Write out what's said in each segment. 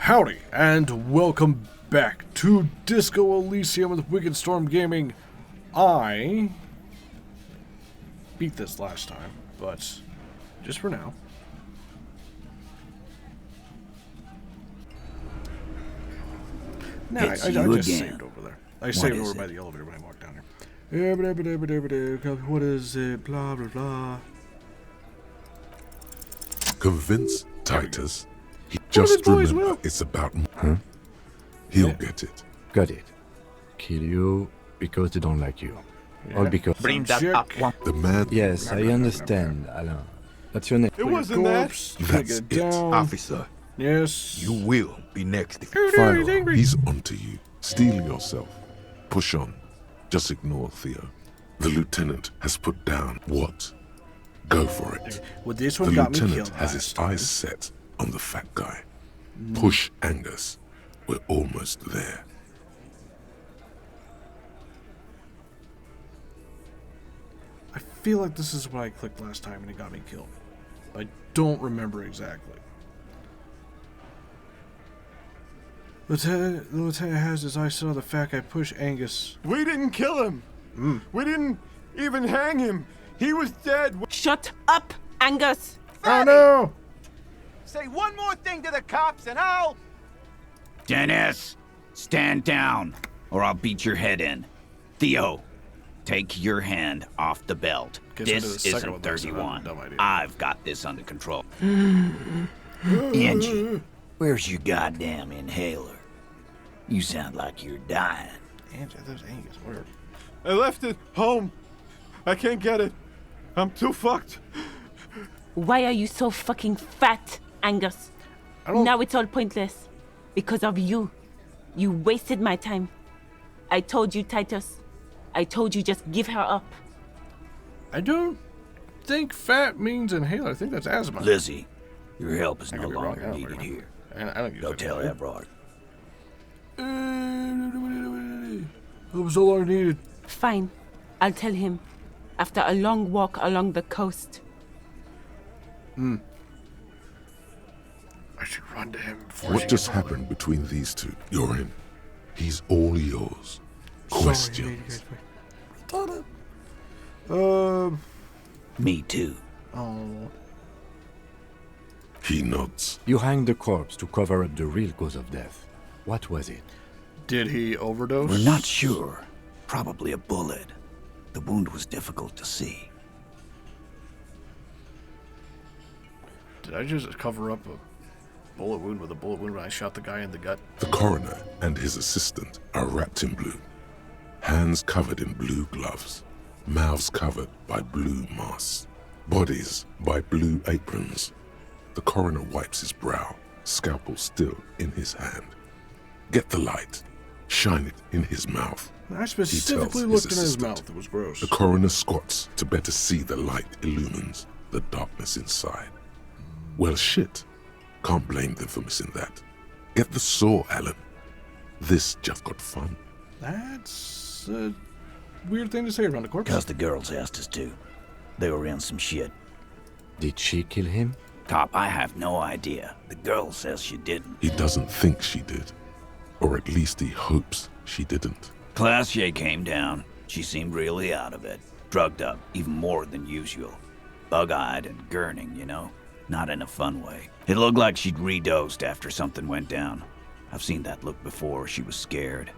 Howdy, and welcome back to Disco Elysium with Wickedstorm Gaming. I beat this last time, but just for now. Nah, I just saved over there. I saved over by the elevator when I walked down here. What is it? Blah, blah, blah. Convince Titus. Just remember, it's about... Huh? He'll get it. Got it. Kill you because they don't like you. Yeah. All because... Bring that up one. The man... Yes, I understand, Alain. That's your name. It wasn't that. That's it. Officer, Yes. you will be next. Fine. He's angry. He's onto you. Steel yourself. Push on. Just ignore Theo. The lieutenant has put down what? Go for it. Well, this The one got me lieutenant killed has his last time. eyes set on the fat guy. Push Angus. We're almost there. I feel like this is what I clicked last time and it got me killed. I don't remember exactly. The lieutenant has his eyes set on the fat guy. Push Angus. We didn't kill him. We didn't even hang him. He was dead. Shut up, Angus! Oh no! Say one more thing to the cops and I'll... Dennis, stand down, or I'll beat your head in. Theo, take your hand off the belt. Guess I did the This second isn't one last time. 31. Dumb idea. I've got this under control. Angie, where's your goddamn inhaler? You sound like you're dying. Angus, there's Angus. Where? I left it home. I can't get it. I'm too fucked. Why are you so fucking fat, Angus? I don't. Now it's all pointless. Because of you. You wasted my time. I told you, Titus. I told you just give her up. I don't think fat means inhaler. I think that's asthma. Lizzie, your help is I no could be wrong. I longer don't needed remember. here. And I don't use Go that tell anymore. Everard. It was so long needed. Fine. I'll tell him. After a long walk along the coast. I should run to him before What he just gets happened between these two? You're in. He's all yours. Questions. Me too. Oh. He nods. You hanged the corpse to cover up the real cause of death. What was it? Did he overdose? We're not sure. Probably a bullet. The wound was difficult to see. Did I just cover up a bullet wound with a bullet wound when I shot the guy in the gut? The coroner and his assistant are wrapped in blue. Hands covered in blue gloves. Mouths covered by blue masks. Bodies by blue aprons. The coroner wipes his brow, scalpel still in his hand. Get the light. Shine it in his mouth. I specifically his looked in his assistant. mouth. It was gross. The coroner squats to better see the light illumines the darkness inside. Well, shit. Can't blame them for missing that. Get the saw, Alan. This just got fun. That's a weird thing to say around a corpse. Because the girls asked us to. They were in some shit. Did she kill him? Cop, I have no idea. The girl says she didn't. He doesn't think she did. Or at least he hopes she didn't. Classier came down. She seemed really out of it. Drugged up, even more than usual. Bug-eyed and gurning, you know? Not in a fun way. It looked like she'd redosed after something went down. I've seen that look before. She was scared.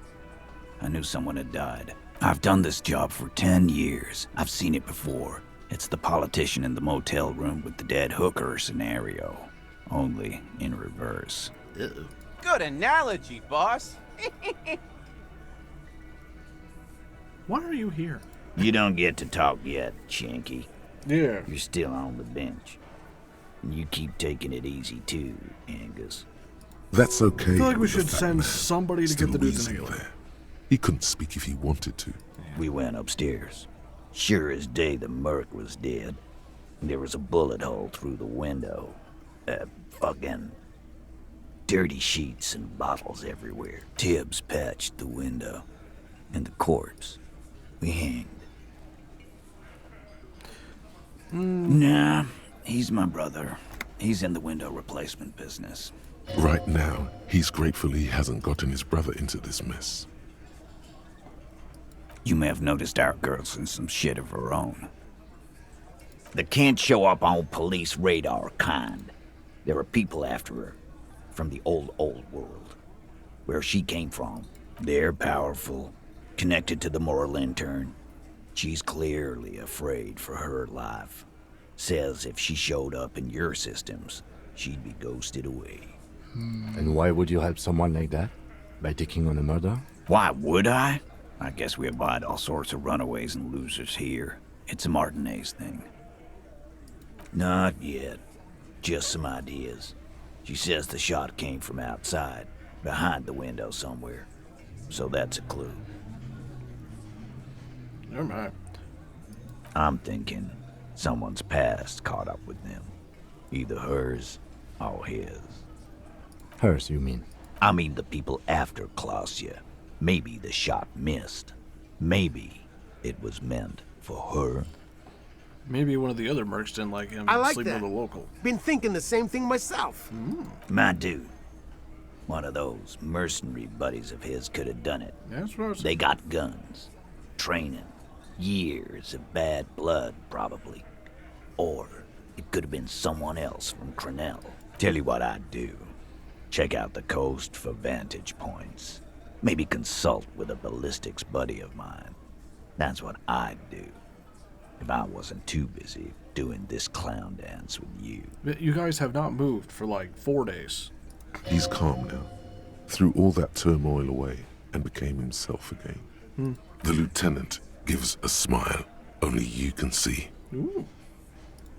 I knew someone had died. I've done this job for 10 years. I've seen it before. It's the politician in the motel room with the dead hooker scenario. Only in reverse. Good analogy, boss. Why are you here? You don't get to talk yet, Shanky. Yeah. You're still on the bench. And you keep taking it easy too, Angus. That's okay. I feel like we with the should fat send man somebody to still get the dude's wheezing inhaler. there. He couldn't speak if he wanted to. We went upstairs. Sure as day the Merc was dead. There was a bullet hole through the window. Fucking dirty sheets and bottles everywhere. Tibbs patched the window. And the corpse. We hanged. Nah, he's my brother. He's in the window replacement business. Right now, he's grateful he hasn't gotten his brother into this mess. You may have noticed our girl's in some shit of her own. They can't show up on police radar kind. There are people after her from the old world. Where she came from. They're powerful, connected to the moral intern. She's clearly afraid for her life. Says if she showed up in your systems, she'd be ghosted away. And why would you help someone like that? By taking on a murder? Why would I? I guess we abide all sorts of runaways and losers here. It's a Martinez thing. Not yet. Just some ideas. She says the shot came from outside, behind the window somewhere. So that's a clue. Never mind. I'm thinking someone's past caught up with them. Either hers or his. Hers, you mean? I mean the people after Klausya. Maybe the shot missed. Maybe it was meant for her. Maybe one of the other mercs didn't like him I like sleeping that. with a local. Been thinking the same thing myself. My dude. One of those mercenary buddies of his could have done it. That's what I was They got guns, training, years of bad blood, probably. Or it could have been someone else from Crenell. Tell you what I'd do. Check out the coast for vantage points. Maybe consult with a ballistics buddy of mine. That's what I'd do. If I wasn't too busy doing this clown dance with you. You guys have not moved for like 4 days. He's calm now, threw all that turmoil away and became himself again. The lieutenant gives a smile only you can see. Ooh.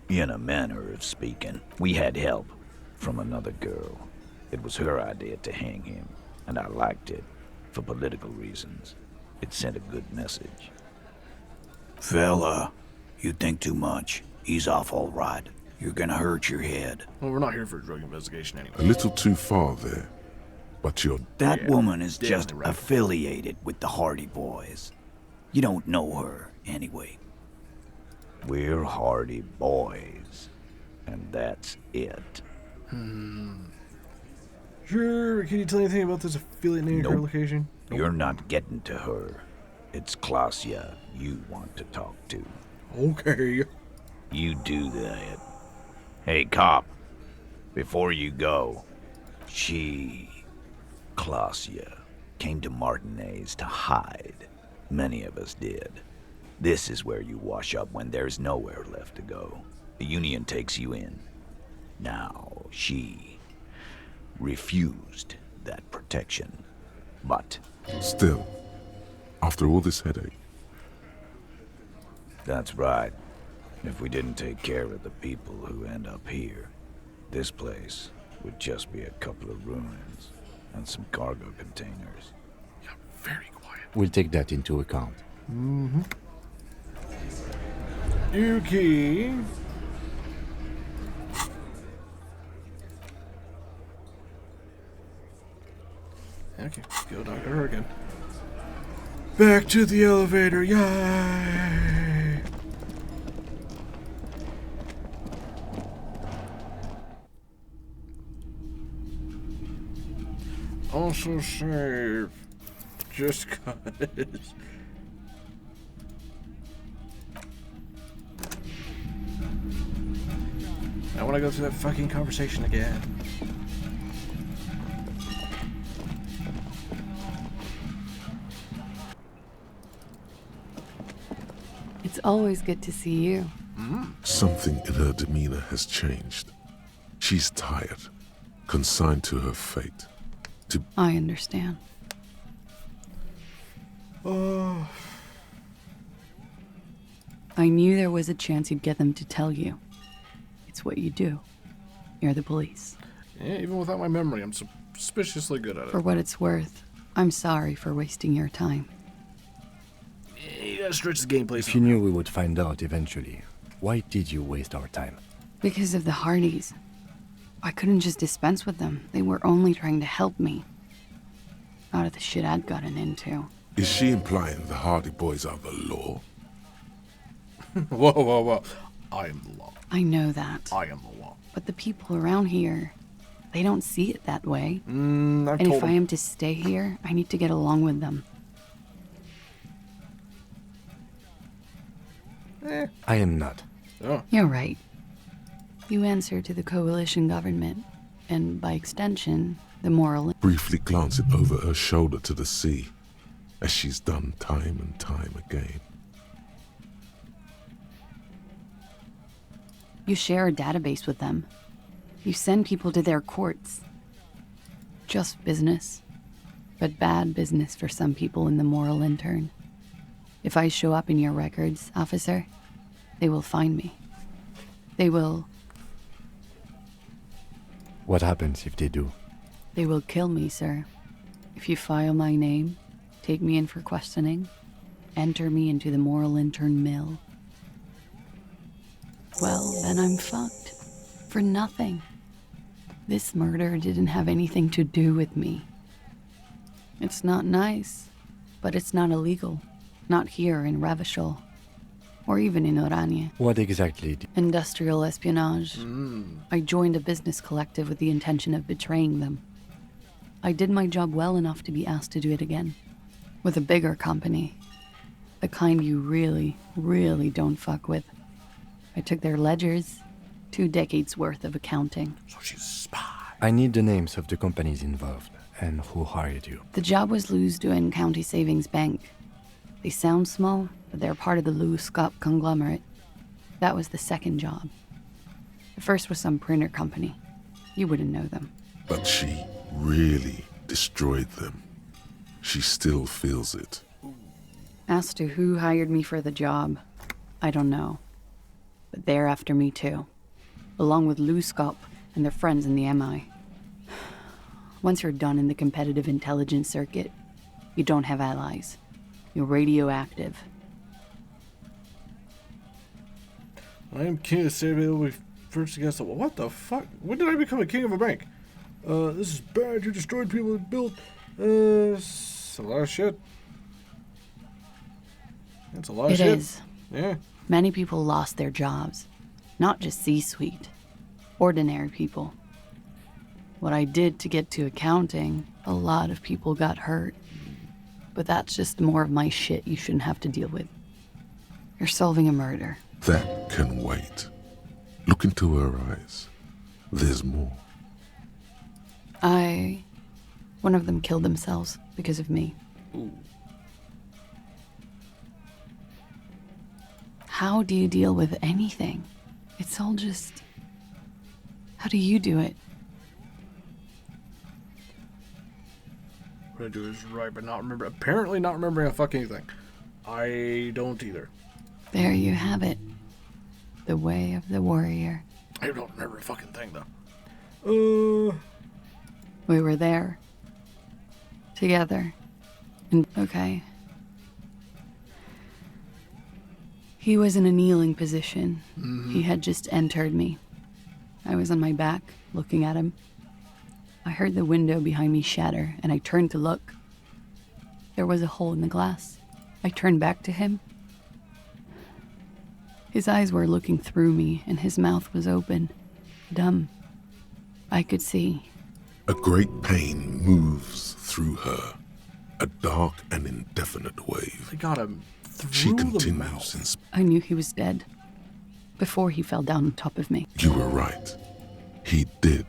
In a manner of speaking, we had help from another girl. It was her idea to hang him, and I liked it for political reasons. It sent a good message. Fella, you think too much. He's off all right. You're gonna hurt your head. Well, we're not here for a drug investigation A anyway. little too far there, but you're That Yeah, woman is damn just right. affiliated with the Hardy Boys. You don't know her, anyway. We're Hardy Boys, and that's it. Sure. Can you tell anything about this affiliate name Nope. location? You're not getting to her. It's Klausya you want to talk to. Okay. You do that. Hey, cop. Before you go, Klausya, came to Martinez to hide. Many of us did. This is where you wash up when there's nowhere left to go. The Union takes you in. Now, she refused that protection. But still, after all this headache. that's right. If we didn't take care of the people who end up here, this place would just be a couple of ruins and some cargo containers. Yeah, very quiet. We'll take that into account. Yuki. Okay, go talk to her again. Back to the elevator, yay! Also save. Just cause. I want to go through that fucking conversation again. It's always good to see you. Something in her demeanor has changed. She's tired, consigned to her fate. I understand. Oh. I knew there was a chance you'd get them to tell you. It's what you do. You're the police. Yeah, even without my memory, I'm suspiciously good at it. For what it's worth, I'm sorry for wasting your time. You gotta stretch the gameplay. If you knew we would find out eventually, why did you waste our time? Because of the Hardys. I couldn't just dispense with them. They were only trying to help me. Out of the shit I'd gotten into. Is she implying the Hardy Boys are the law? Whoa, whoa, whoa. I am the law. I know that. I am the law. But the people around here, They don't see it that way. I've And told if I him. am to stay here, I need to get along with them. I am not. Oh, You're right. You answer to the coalition government, and by extension, the moral. Briefly glancing over her shoulder to the sea, as she's done time and time again. You share a database with them. You send people to their courts. Just business, but bad business for some people in the moral intern. If I show up in your records, officer, they will find me. They will What happens if they do? kill me, sir. If you file my name, take me in for questioning, enter me into the moral intern mill. Well, then I'm fucked. For nothing. This murder didn't have anything to do with me. It's not nice, but it's not illegal. Not here in Revachol. Or even in Oranje. What exactly do Industrial espionage. I joined a business collective with the intention of betraying them. I did my job well enough to be asked to do it again. With a bigger company. The kind you really, really don't fuck with. I took their ledgers. 2 decades worth of accounting. so she's a spy. I need the names of the companies involved and who hired you. The job was Elysium County Savings Bank. They sound small, but they're part of the Louis-Scott conglomerate. That was the second job. The first was some printer company. You wouldn't know them. But she really destroyed them. She still feels it. As to who hired me for the job, I don't know. But they're after me too. Along with Louis-Scott and their friends in the MI. Once you're done in the competitive intelligence circuit, you don't have allies. You're radioactive. I am king of the city. We first against the wall. What the fuck? When did I become a king of a bank? This is bad. You destroyed people and built. It's a lot of shit. That's a lot of It shit. is. Yeah. Many people lost their jobs. Not just C-suite. Ordinary people. What I did to get to accounting, a lot of people got hurt. But that's just more of my shit you shouldn't have to deal with. You're solving a murder. That can wait. Look into her eyes. There's more. One of them killed themselves because of me. Ooh. How do you deal with anything? It's all just... How do you do it? What I do is right, but not remember. Apparently, not remembering a fucking thing. I don't either. There you have it. The way of the warrior. I don't remember a fucking thing though. We were there. Together. And okay. He was in a kneeling position. He had just entered me. I was on my back, looking at him. I heard the window behind me shatter, and I turned to look. There was a hole in the glass. I turned back to him. His eyes were looking through me, and his mouth was open. Dumb. I could see. A great pain moves through her. A dark and indefinite wave. They got him She through the continues mouth. in I knew he was dead. Before he fell down on top of me. You were right. He did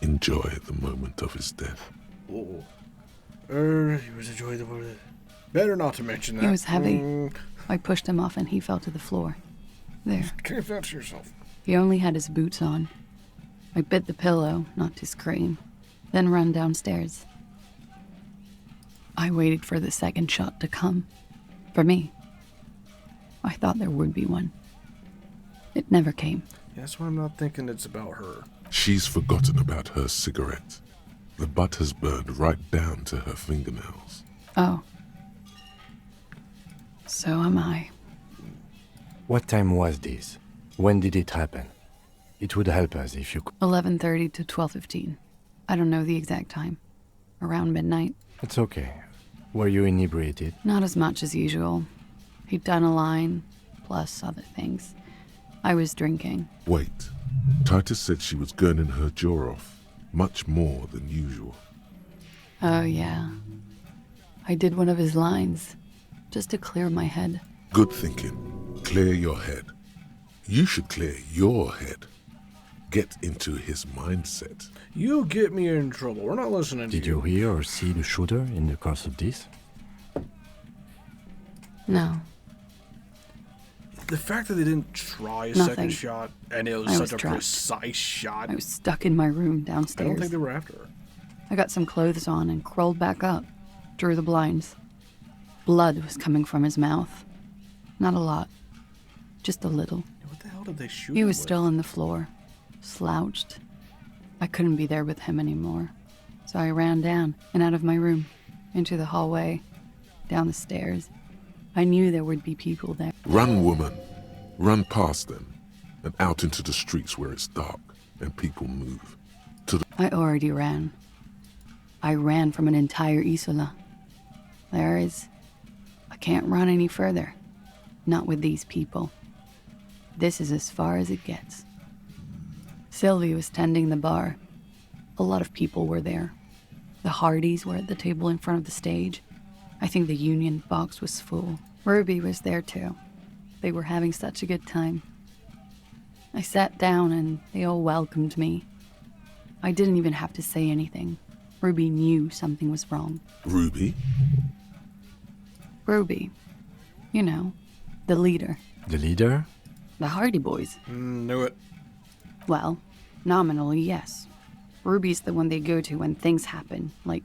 enjoy the moment of his death. Oh. He was enjoying the moment. Better not to mention that. He was heavy. Mm, I pushed him off and he fell to the floor. There. keep that to yourself. He only had his boots on. I bit the pillow, not to scream, then ran downstairs. I waited for the second shot to come. For me. I thought there would be one. It never came. Yeah, that's why I'm not thinking it's about her. She's forgotten about her cigarette. The butt has burned right down to her fingernails. Oh. So am I. What time was this? When did it happen? It would help us if you could. 11:30 to 12:15. I don't know the exact time. Around midnight. It's okay. Were you inebriated? Not as much as usual. He'd done a line, plus other things. I was drinking. Wait. Titus said she was gurning her jaw off. much more than usual. Oh, yeah. I did one of his lines, just to clear my head. Good thinking. Clear your head. You should clear your head. Get into his mindset. You get me in trouble. We're not listening to Did you hear or see the shooter in the course of this? No, The fact that they didn't try a Nothing. second shot, and it was I such was a trapped. precise shot, I was stuck in my room I downstairs. don't think they were after her. I got some clothes on and crawled back up, drew the blinds. Blood was coming from his mouth. Not a lot, just a little. What the hell did they shoot He him was with? still on the floor, slouched. I couldn't be there with him anymore, so I ran down and out of my room, into the hallway, down the stairs. I knew there would be people there. Run, woman. Run past them and out into the streets where it's dark and people move. I already ran. I ran from an entire Isola. I can't run any further. Not with these people. This is as far as it gets. Sylvie was tending the bar. A lot of people were there. The Hardys were at the table in front of the stage. I think the Union box was full. Ruby was there too. They were having such a good time. I sat down and they all welcomed me. I didn't even have to say anything. Ruby knew something was wrong. Ruby? Ruby. You know, the leader. The leader? The Hardy Boys. Knew it. Well, nominally, yes. Ruby's the one they go to when things happen, like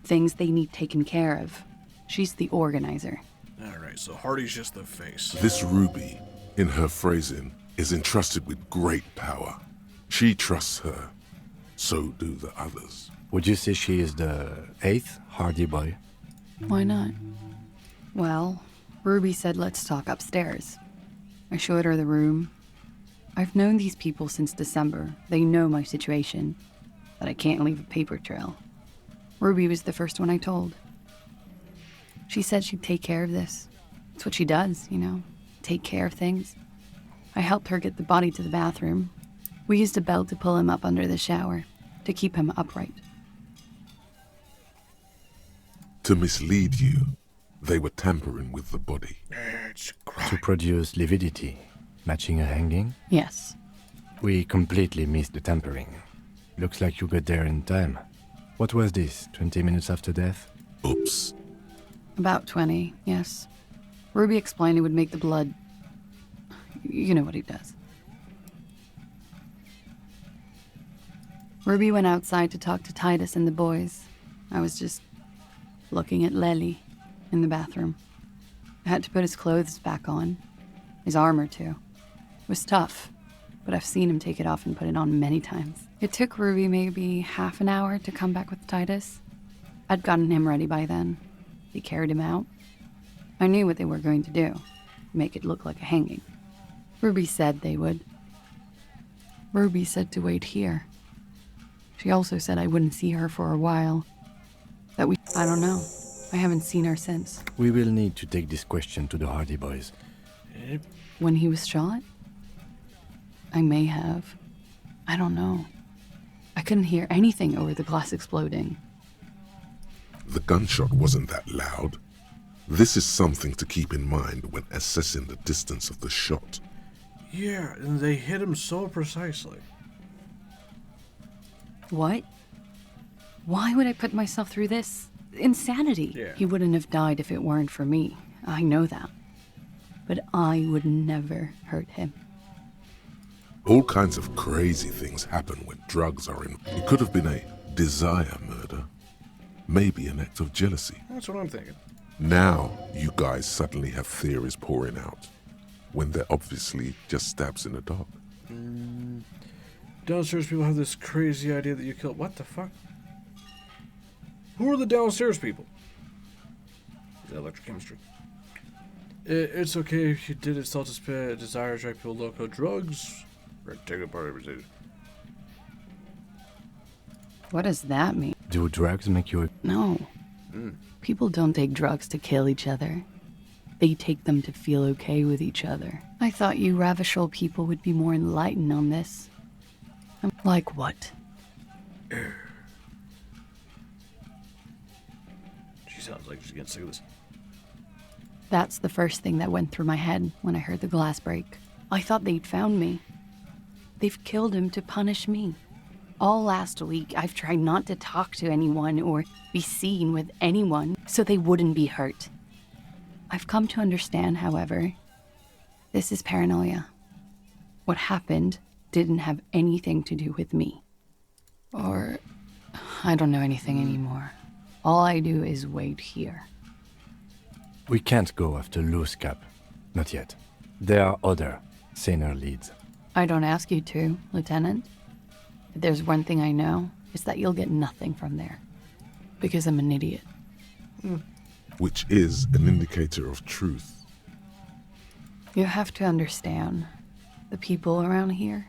things they need taken care of. She's the organizer. Alright, so Hardy's just the face. This Ruby, in her phrasing, is entrusted with great power. She trusts her. So do the others. Would you say she is the 8th Hardy Boy? Why not? Well, Ruby said let's talk upstairs. I showed her the room. I've known these people since December. They know my situation, that I can't leave a paper trail. Ruby was the first one I told. She said she'd take care of this. It's what she does, you know, take care of things. I helped her get the body to the bathroom. We used a belt to pull him up under the shower, to keep him upright. To mislead you, they were tampering with the body. It's To produce lividity, matching a hanging? Yes. We completely missed the tampering. Looks like you got there in time. What was this, 20 minutes after death? Oops. About 20, yes. Ruby explained it would make the blood... You know what he does. Ruby went outside to talk to Titus and the boys. I was just looking at Lely in the bathroom. I had to put his clothes back on. His armor, too. It was tough, but I've seen him take it off and put it on many times. It took Ruby maybe half an hour to come back with Titus. I'd gotten him ready by then. They carried him out. I knew what they were going to do. Make it look like a hanging. Ruby said they would. Ruby said to wait here. She also said I wouldn't see her for a while. I don't know. I haven't seen her since. We will need to take this question to the Hardy Boys. When he was shot? I may have. I don't know. I couldn't hear anything over the glass exploding. The gunshot wasn't that loud. This is something to keep in mind when assessing the distance of the shot. Yeah, and they hit him so precisely. What? Why would I put myself through this? Insanity. Yeah. He wouldn't have died if it weren't for me. I know that. But I would never hurt him. All kinds of crazy things happen when drugs are in. It could have been a desire murder. Maybe an act of jealousy. That's what I'm thinking. Now, you guys suddenly have theories pouring out, when they're obviously just stabs in the dark. Downstairs people have this crazy idea that you killed... What the fuck? Who are the downstairs people? The electrochemistry. It's okay if you did it, self-despair, desire, drug, pill, loco, drugs. Take apart everything. What does that mean? Do drugs make you... No. People don't take drugs to kill each other. They take them to feel okay with each other. I thought you Ravishal people would be more enlightened on this. Like what? She sounds like she's getting sick of this. That's the first thing that went through my head when I heard the glass break. I thought they'd found me. They've killed him to punish me. All last week, I've tried not to talk to anyone or be seen with anyone so they wouldn't be hurt. I've come to understand, however, this is paranoia. What happened didn't have anything to do with me. Or, I don't know anything anymore. All I do is wait here. We can't go after Loose Cap. Not yet. There are other, saner leads. I don't ask you to, Lieutenant. If there's one thing I know, it's that you'll get nothing from there. Because I'm an idiot. Which is an indicator of truth. You have to understand, the people around here,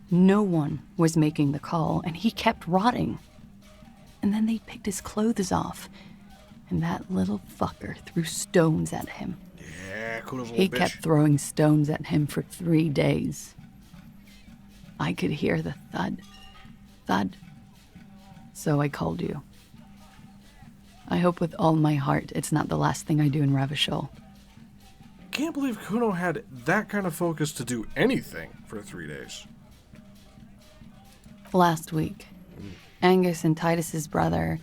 no one was making the call, and he kept rotting. And then they picked his clothes off, and that little fucker threw stones at him. Yeah, Kuno's a He little bitch. kept throwing stones at him for 3 days. I could hear the thud. Thud. So I called you. I hope with all my heart it's not the last thing I do in Ravishol. Can't believe Kuno had that kind of focus to do anything for 3 days. Last week, Angus and Titus's brother,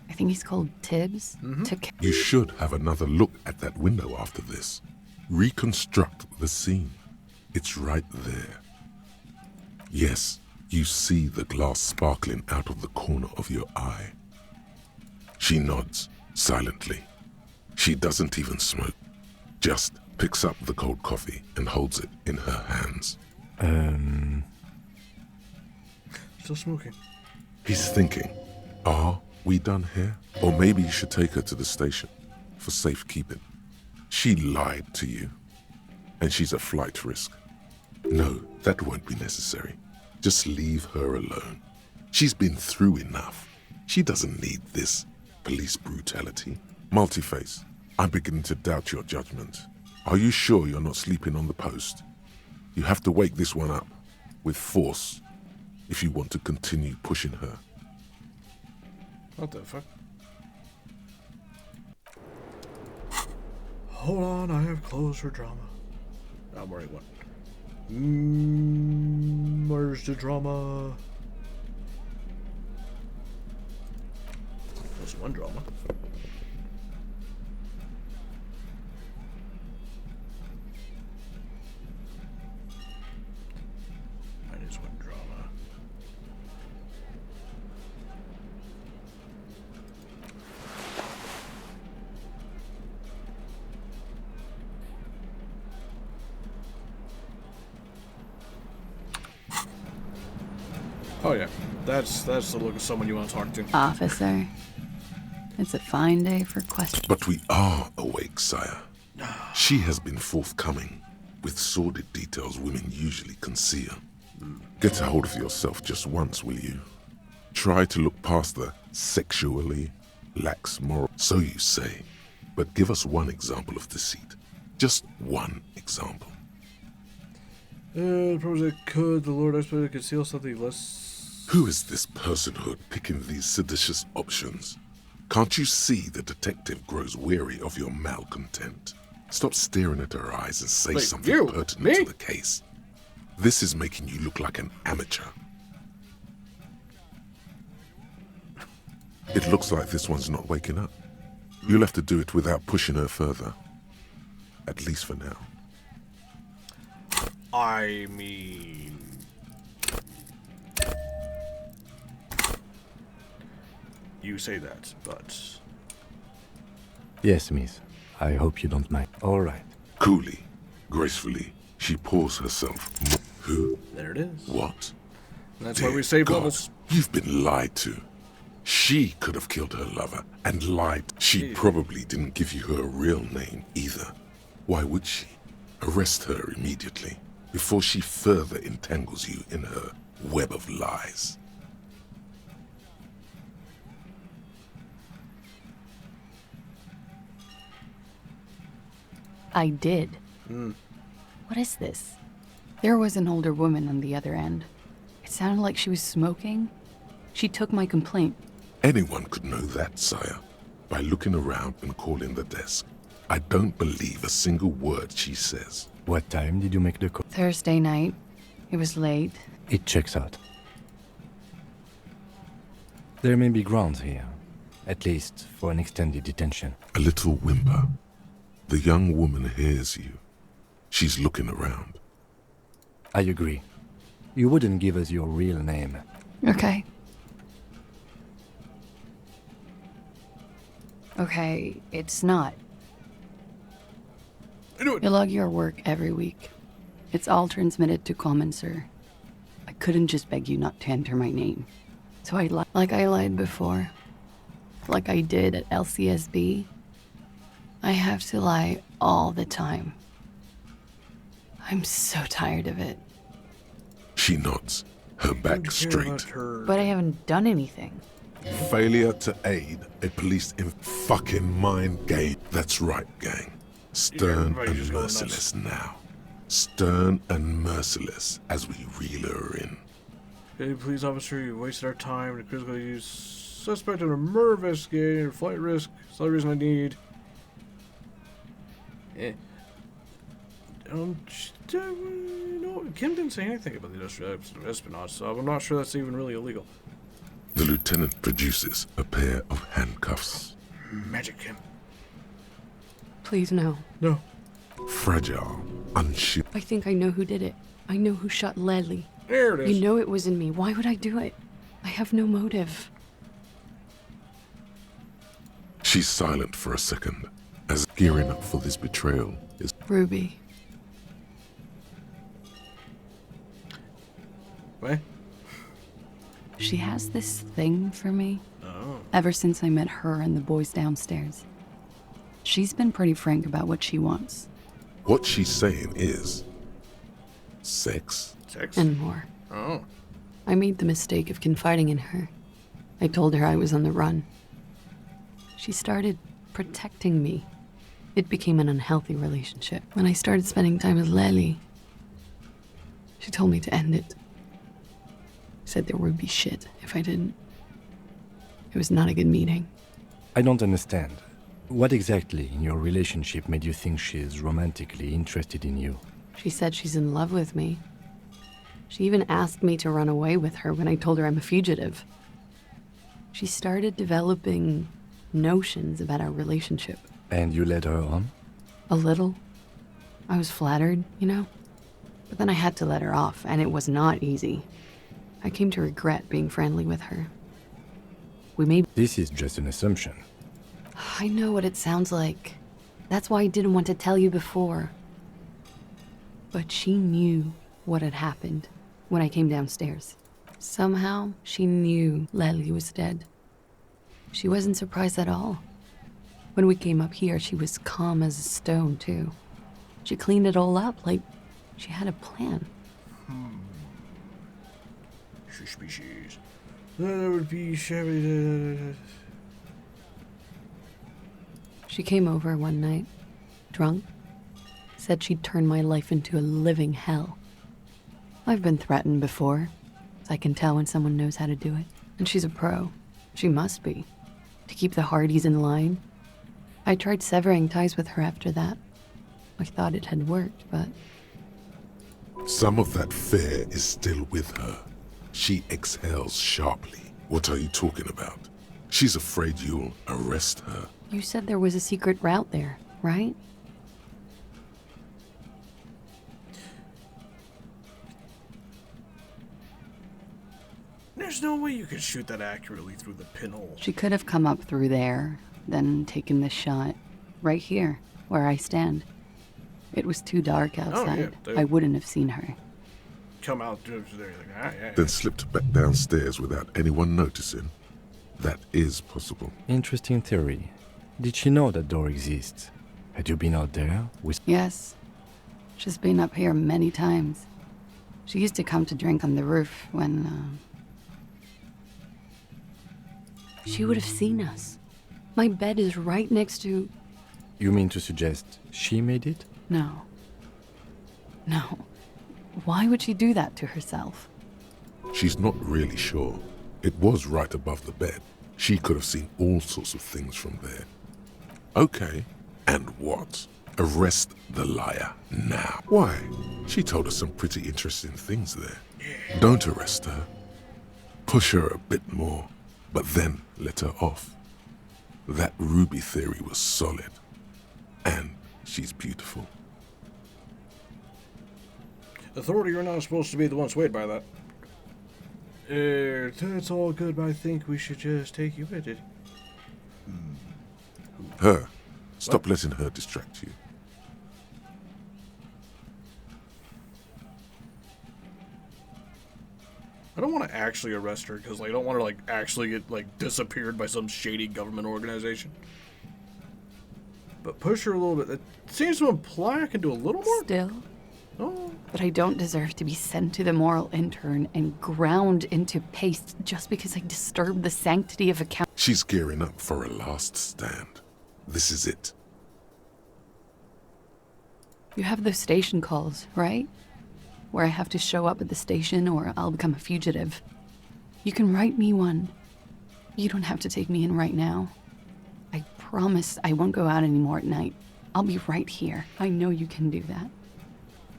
I think he's called Tibbs, took... You should have another look at that window after this. Reconstruct the scene. It's right there. Yes, you see the glass sparkling out of the corner of your eye. She nods, silently. She doesn't even smoke. Just picks up the cold coffee and holds it in her hands. Still smoking. He's thinking, are we done here? Or maybe you should take her to the station for safekeeping. She lied to you, and she's a flight risk. No, that won't be necessary. Just leave her alone. She's been through enough. She doesn't need this police brutality. Multiface, I'm beginning to doubt your judgment. Are you sure you're not sleeping on the post? You have to wake this one up with force if you want to continue pushing her. What the fuck? Hold on, I have clothes for drama. I'm wearing one. Where's the drama? There's one drama. Minus one drama. Oh yeah, that's the look of someone you want to talk to. Officer, it's a fine day for questions. But we are awake, sire. She has been forthcoming with sordid details women usually conceal. Get a hold of yourself just once, will you? Try to look past the sexually lax moral. So you say, but give us one example of deceit. Just one example. Probably could. The Lord expected to conceal something less. Who is this personhood picking these seditious options? Can't you see the detective grows weary of your malcontent? Stop staring at her eyes and say Wait, something you? pertinent Me? to the case. This is making you look like an amateur. It looks like this one's not waking up. You'll have to do it without pushing her further. At least for now. I mean... You say that, but... Yes, miss. I hope you don't mind. All right. Coolly, gracefully, she pours herself. Who? There it is. What? That's Dear why we save God, levels. You've been lied to. She could have killed her lover and lied. She probably didn't give you her real name either. Why would she? Arrest her immediately before she further entangles you in her web of lies. I did. What is this? There was an older woman on the other end. It sounded like she was smoking, She took my complaint. Anyone could know that, sire, by looking around and calling the desk. I don't believe a single word she says. What time did you make the call? Thursday night. It was late. It checks out. There may be grounds here, at least for an extended detention. A little whimper. The young woman hears you. She's looking around. I agree. You wouldn't give us your real name. Okay. Okay, it's not. You log your work every week. It's all transmitted to Common, sir. I couldn't just beg you not to enter my name. So I lied. Like I lied before. Like I did at LCSB. I have to lie all the time. I'm so tired of it. She nods, her back straight. But I haven't done anything. Failure to aid a police in fucking mind game. That's right, gang. Stern and merciless now. Stern and merciless as we reel her in. Okay, police officer, you wasted our time to critically use suspect in a murder investigation, flight risk. It's the only reason I need. No, Kim didn't say anything about the industrial espionage, so I'm not sure that's even really illegal. The lieutenant produces a pair of handcuffs. Magic, Kim. Please, no. No. Fragile, unshipped. I think I know who did it. I know who shot Leslie. There it is. You know it wasn't me. Why would I do it? I have no motive. She's silent for a second, as gearing up for this betrayal is Ruby. What? She has this thing for me. Oh. Ever since I met her and the boys downstairs. She's been pretty frank about what she wants. what she's saying is sex. Sex? And more. Oh. I made the mistake of confiding in her. I told her I was on the run. She started protecting me. It became an unhealthy relationship. When I started spending time with Lely, she told me to end it. Said there would be shit if I didn't. It was not a good meeting. I don't understand. What exactly in your relationship made you think she's romantically interested in you? She said she's in love with me. She even asked me to run away with her when I told her I'm a fugitive. She started developing notions about our relationship. And you led her on? A little. I was flattered, you know? But then I had to let her off, and it was not easy. I came to regret being friendly with her. We may... This is just an assumption. I know what it sounds like. That's why I didn't want to tell you before. But she knew what had happened when I came downstairs. Somehow, she knew Lely was dead. She wasn't surprised at all. When we came up here, she was calm as a stone, too. She cleaned it all up like she had a plan. Suspicious. That would be shabby. She came over one night, drunk, said she'd turn my life into a living hell. I've been threatened before, so I can tell when someone knows how to do it. And she's a pro. She must be. To keep the Hardys in line. I tried severing ties with her after that. I thought it had worked, but... Some of that fear is still with her. She exhales sharply. What are you talking about? She's afraid you'll arrest her. You said there was a secret route there, right? There's no way you could shoot that accurately through the pinhole. She could have come up through there, then taken this shot. Right here, where I stand. It was too dark outside. yeah, I wouldn't have seen her. Come out there, like, yeah. Then slipped back downstairs without anyone noticing. That is possible. Interesting theory. Did she know that door exists? Had you been out there with... Yes. She's been up here many times. She used to come to drink on the roof when, She would have seen us. My bed is right next to... You mean to suggest she made it? No. No. Why would she do that to herself? She's not really sure. It was right above the bed. She could have seen all sorts of things from there. Okay, and what? Arrest the liar now. Why? She told us some pretty interesting things there. Don't arrest her. Push her a bit more, but then let her off. That ruby theory was solid. And she's beautiful. Authority, you're not supposed to be the one swayed by that. That's all good, but I think we should just take you with it. Her. Stop letting her distract you. I don't want to actually arrest her because I don't want her to actually get disappeared by some shady government organization. But push her a little bit. That seems to imply I can do a little more. Still, Oh, but I don't deserve to be sent to the moral intern and ground into paste just because I disturbed the sanctity of a count. She's gearing up for a last stand. This is it. You have those station calls, right? Where I have to show up at the station or I'll become a fugitive. You can write me one. You don't have to take me in right now. I promise I won't go out anymore at night. I'll be right here. I know you can do that.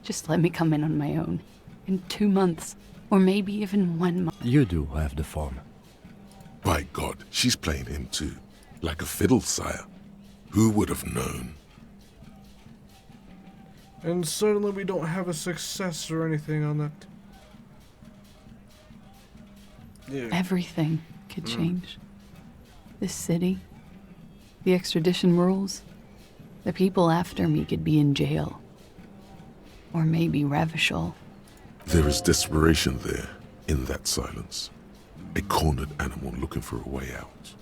Just let me come in on my own. In 2 months, or maybe even 1 month. You do have the form. By God, she's playing him too. Like a fiddle, sire. Who would have known? and suddenly we don't have a success or anything on that. Yeah. Everything could change. This city, the extradition rules, the people after me could be in jail. Or maybe Ravishal. There is desperation there, in that silence. A cornered animal looking for a way out.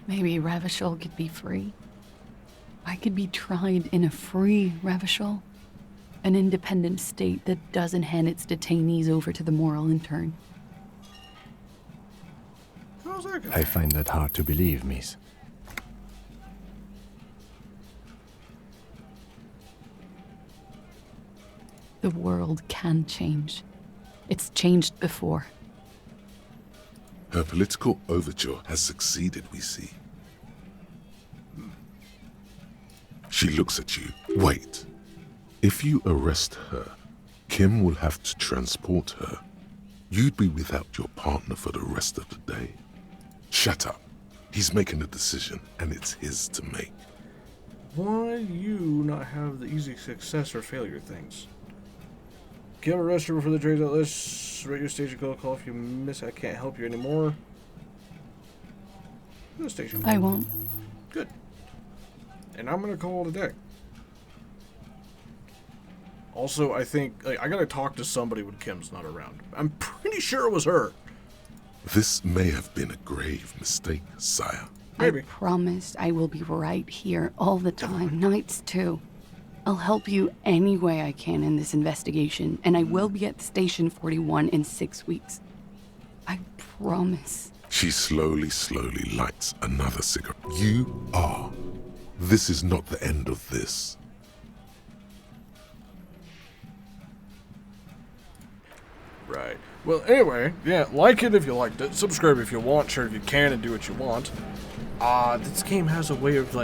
Maybe Ravishal could be free. I could be tried in a free Ravishal. An independent state that doesn't hand its detainees over to the moral intern. How's that going? I find that hard to believe, miss. The world can change. It's changed before. Her political overture has succeeded, we see. She looks at you. Wait. If you arrest her, Kim will have to transport her. You'd be without your partner for the rest of the day. Shut up. He's making a decision, and it's his to make. Why you not have the easy success or failure things? Get arrested before the trades out list. Rate your station call if you miss. I can't help you anymore. The station. I won't. Good. And I'm gonna call it a day. Also, I think I gotta talk to somebody when Kim's not around. I'm pretty sure it was her. This may have been a grave mistake, sire. Maybe. I promise I will be right here all the time, nights too. I'll help you any way I can in this investigation, and I will be at Station 41 in 6 weeks. I promise. She slowly lights another cigarette. You are. This is not the end of this. Right. Well, anyway, yeah, like it if you liked it. Subscribe if you want. Share if you can, and do what you want. This game has a way of,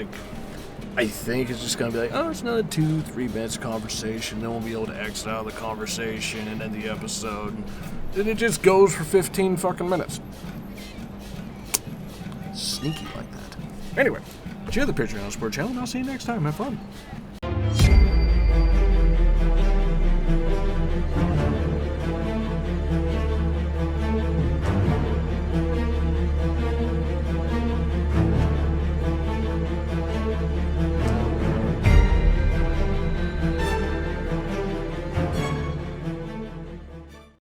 I think it's just going to be like, oh, it's another 2-3 minutes of conversation. Then we'll be able to exit out of the conversation and end the episode. And then it just goes for 15 fucking minutes. Sneaky like that. Anyway, share the Patreon support channel, and I'll see you next time. Have fun.